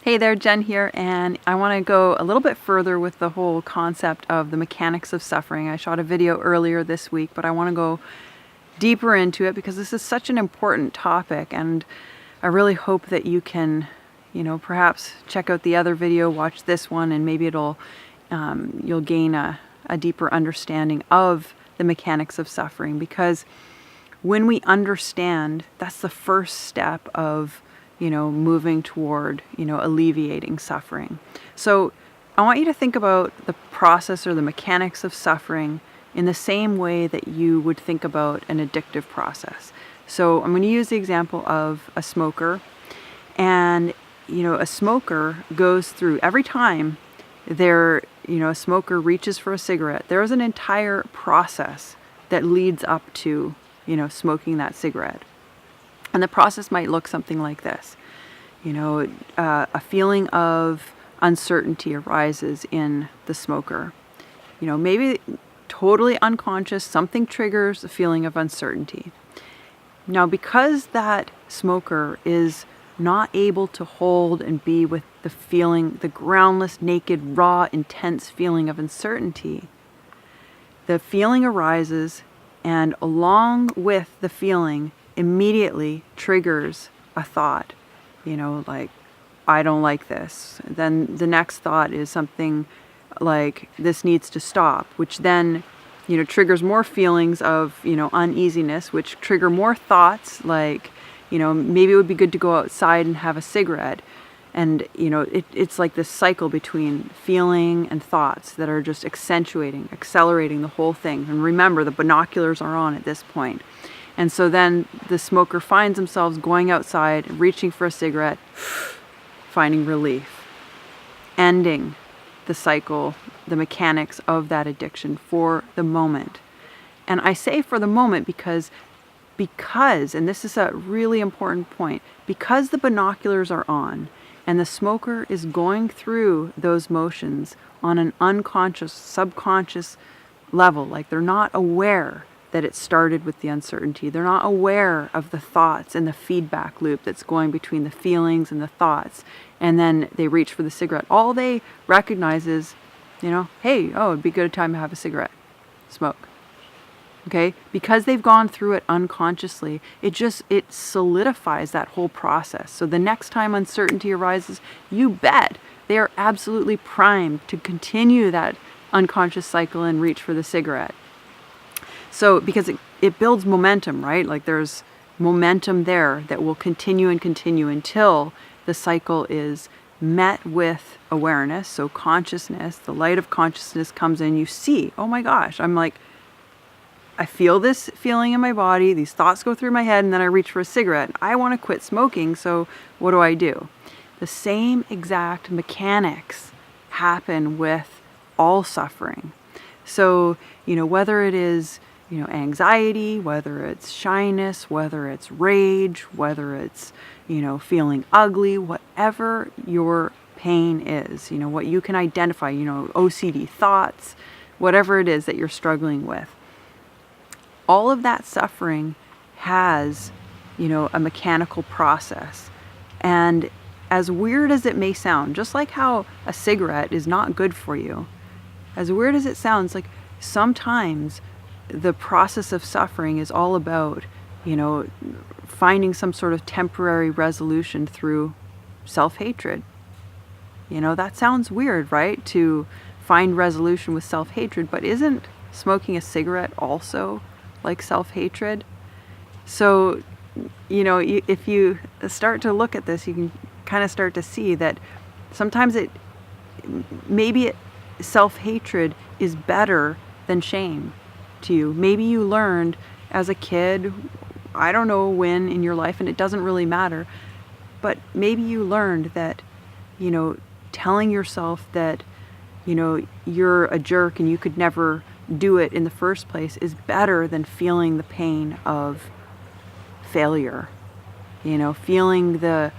Hey there, Jen here, and I want to go a little bit further with the whole concept of the mechanics of suffering. I shot a video earlier this week, but I want to go deeper into it because this is such an important topic, and I really hope that you can, perhaps check out the other video, watch this one, and maybe you'll gain a deeper understanding of the mechanics of suffering. Because when we understand, that's the first step of moving toward, alleviating suffering. So I want you to think about the process or the mechanics of suffering in the same way that you would think about an addictive process. So I'm going to use the example of a smoker. And, a smoker goes through, every time a smoker reaches for a cigarette, there is an entire process that leads up to, smoking that cigarette. And the process might look something like this. A feeling of uncertainty arises in the smoker. Maybe totally unconscious, something triggers the feeling of uncertainty. Now, because that smoker is not able to hold and be with the feeling, the groundless, naked, raw, intense feeling of uncertainty, the feeling arises, and along with the feeling, immediately triggers a thought, like, I don't like this. Then the next thought is something like, this needs to stop, which then, triggers more feelings of, uneasiness, which trigger more thoughts like, maybe it would be good to go outside and have a cigarette. And, it's like this cycle between feeling and thoughts that are just accelerating the whole thing. And remember, the binoculars are on at this point. And so then the smoker finds themselves going outside, reaching for a cigarette, finding relief, ending the cycle, the mechanics of that addiction for the moment. And I say for the moment because, and this is a really important point, because the binoculars are on and the smoker is going through those motions on an unconscious, subconscious level, like they're not aware that it started with the uncertainty. They're not aware of the thoughts and the feedback loop that's going between the feelings and the thoughts. And then they reach for the cigarette. All they recognize is, hey, it'd be a good time to have a cigarette. Smoke. Okay? Because they've gone through it unconsciously, it solidifies that whole process. So the next time uncertainty arises, you bet they are absolutely primed to continue that unconscious cycle and reach for the cigarette. So, because it builds momentum, right? Like there's momentum there that will continue and continue until the cycle is met with awareness. So consciousness, the light of consciousness comes in. You see, oh my gosh, I feel this feeling in my body. These thoughts go through my head, and then I reach for a cigarette. I want to quit smoking, so what do? The same exact mechanics happen with all suffering. So, whether it is anxiety, whether it's shyness, whether it's rage, whether it's, feeling ugly, whatever your pain is, what you can identify, OCD thoughts, whatever it is that you're struggling with. All of that suffering has, a mechanical process. And as weird as it may sound, just like how a cigarette is not good for you, as weird as it sounds, like sometimes the process of suffering is all about, finding some sort of temporary resolution through self-hatred. That sounds weird, right? To find resolution with self-hatred, but isn't smoking a cigarette also like self-hatred? So, if you start to look at this, you can kind of start to see that sometimes self-hatred is better than shame to you. Maybe you learned as a kid, I don't know when in your life, and it doesn't really matter, but maybe you learned that, telling yourself that, you're a jerk and you could never do it in the first place is better than feeling the pain of failure, feeling the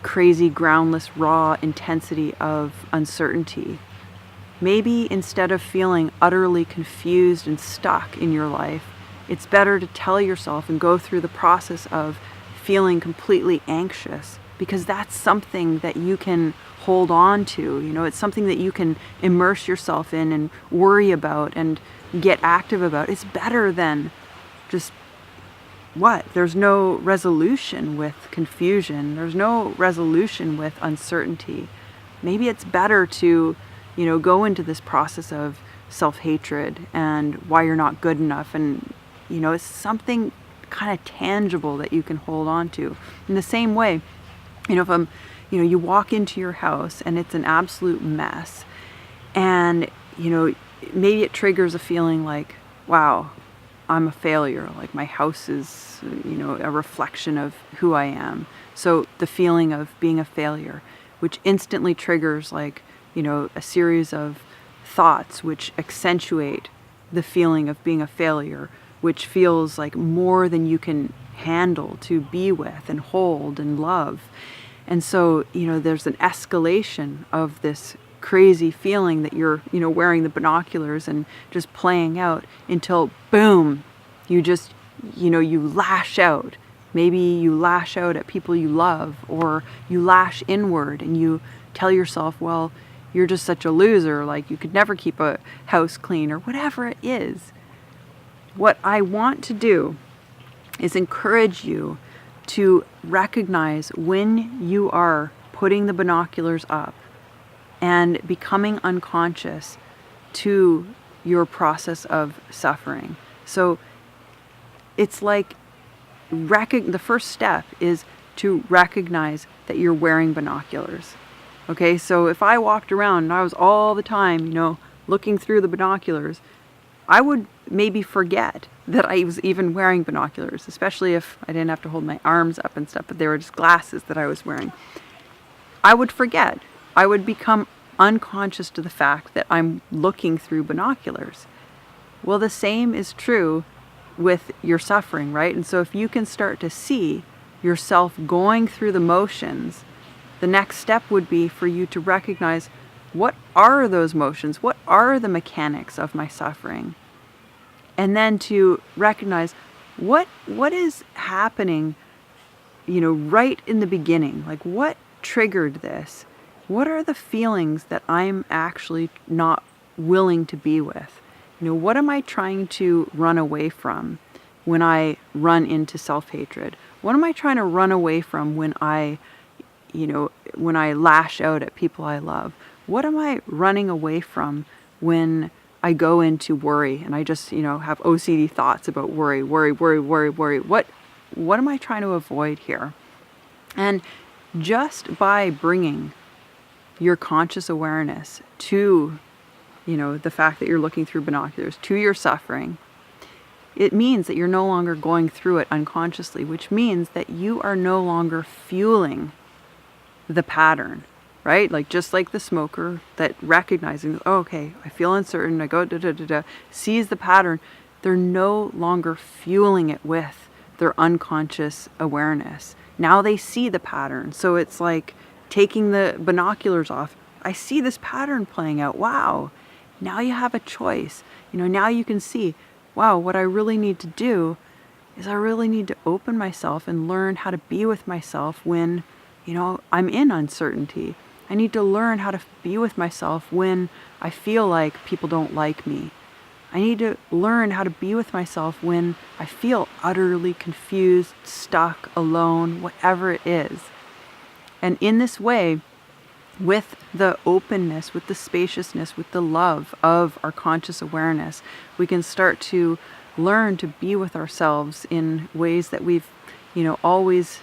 crazy, groundless, raw intensity of uncertainty. Maybe instead of feeling utterly confused and stuck in your life, it's better to tell yourself and go through the process of feeling completely anxious because that's something that you can hold on to. It's something that you can immerse yourself in and worry about and get active about. It's better than just there's no resolution with confusion. There's no resolution with uncertainty. Maybe it's better to, go into this process of self-hatred and why you're not good enough. And, it's something kind of tangible that you can hold on to. In the same way, if you walk into your house and it's an absolute mess, and, maybe it triggers a feeling like, wow, I'm a failure. Like my house is, a reflection of who I am. So the feeling of being a failure, which instantly triggers like, a series of thoughts which accentuate the feeling of being a failure, which feels like more than you can handle to be with and hold and love. And so, there's an escalation of this crazy feeling that you're, wearing the binoculars and just playing out until boom, you just, you lash out. Maybe you lash out at people you love, or you lash inward and you tell yourself, well, you're just such a loser, like you could never keep a house clean, or whatever it is. What I want to do is encourage you to recognize when you are putting the binoculars up and becoming unconscious to your process of suffering. So it's like the first step is to recognize that you're wearing binoculars. Okay, so if I walked around and I was all the time, looking through the binoculars, I would maybe forget that I was even wearing binoculars, especially if I didn't have to hold my arms up and stuff, but they were just glasses that I was wearing. I would forget. I would become unconscious to the fact that I'm looking through binoculars. Well, the same is true with your suffering, right? And so if you can start to see yourself going through the motions, the next step would be for you to recognize, what are those motions? What are the mechanics of my suffering? And then to recognize what is happening, right in the beginning. Like, what triggered this? What are the feelings that I'm actually not willing to be with? What am I trying to run away from when I run into self-hatred? What am I trying to run away from when I lash out at people I love? What am I running away from when I go into worry and I just, have OCD thoughts about worry? What am I trying to avoid here? And just by bringing your conscious awareness to, the fact that you're looking through binoculars, to your suffering, it means that you're no longer going through it unconsciously, which means that you are no longer fueling the pattern, right? Like, just like the smoker that recognizing, oh, okay, I feel uncertain, I go sees the pattern, they're no longer fueling it with their unconscious awareness. Now they see the pattern. So it's like taking the binoculars off. I see this pattern playing out. Wow. Now you have a choice. Now you can see, wow, what I really need to do is I really need to open myself and learn how to be with myself when, I'm in uncertainty. I need to learn how to be with myself when I feel like people don't like me. I need to learn how to be with myself when I feel utterly confused, stuck, alone, whatever it is. And in this way, with the openness, with the spaciousness, with the love of our conscious awareness, we can start to learn to be with ourselves in ways that we've, always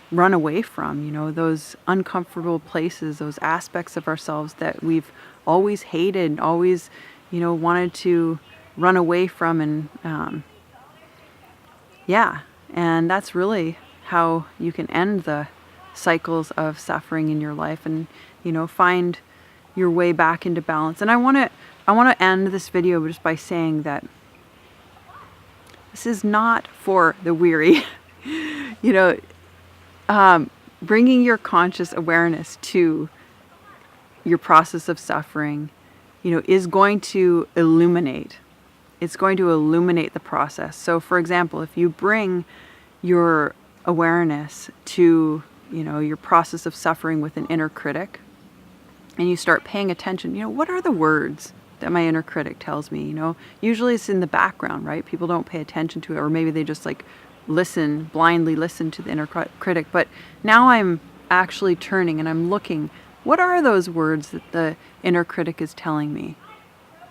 run away from, those uncomfortable places, those aspects of ourselves that we've always hated, always, wanted to run away from. And and that's really how you can end the cycles of suffering in your life and, find your way back into balance. And I want to end this video just by saying that this is not for the weary. Bringing your conscious awareness to your process of suffering, is going to illuminate. It's going to illuminate the process. So, for example, if you bring your awareness to, your process of suffering with an inner critic, and you start paying attention, what are the words that my inner critic tells me? Usually it's in the background, right? People don't pay attention to it, or maybe they just like blindly listen to the inner critic. But now I'm actually turning and I'm looking, what are those words that the inner critic is telling me?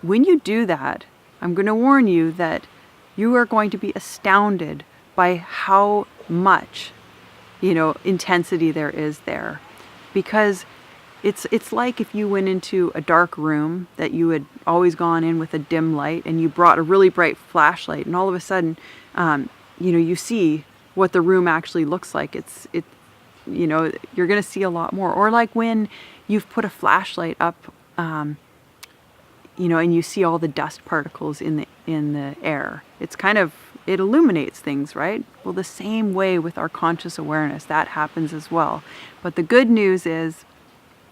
When you do that, I'm going to warn you that you are going to be astounded by how much, intensity there is there. Because it's like if you went into a dark room that you had always gone in with a dim light, and you brought a really bright flashlight, and all of a sudden, you see what the room actually looks like. You're going to see a lot more. Or like when you've put a flashlight up, and you see all the dust particles in the air. It illuminates things, right? Well, the same way with our conscious awareness, that happens as well. But the good news is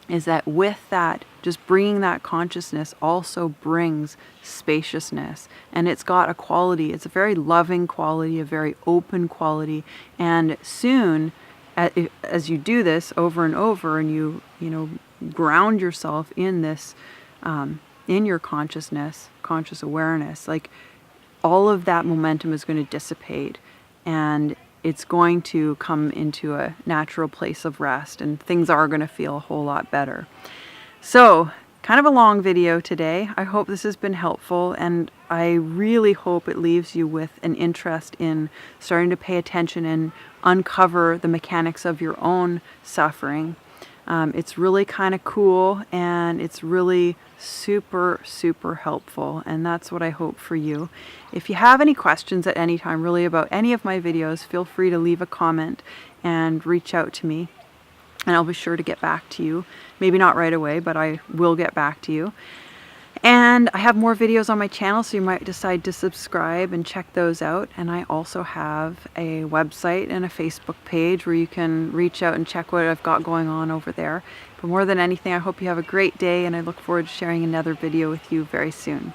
that with that, just bringing that consciousness also brings spaciousness. And it's got a quality, it's a very loving quality, a very open quality. And soon, as you do this over and over, and you ground yourself in this, in your consciousness, conscious awareness, like all of that momentum is going to dissipate, and it's going to come into a natural place of rest, and things are going to feel a whole lot better. So, kind of a long video today. I hope this has been helpful, and I really hope it leaves you with an interest in starting to pay attention and uncover the mechanics of your own suffering. It's really kind of cool, and it's really super, super helpful, and that's what I hope for you. If you have any questions at any time really about any of my videos, feel free to leave a comment and reach out to me, and I'll be sure to get back to you. Maybe not right away, but I will get back to you. And I have more videos on my channel, so you might decide to subscribe and check those out. And I also have a website and a Facebook page where you can reach out and check what I've got going on over there. But more than anything, I hope you have a great day, and I look forward to sharing another video with you very soon.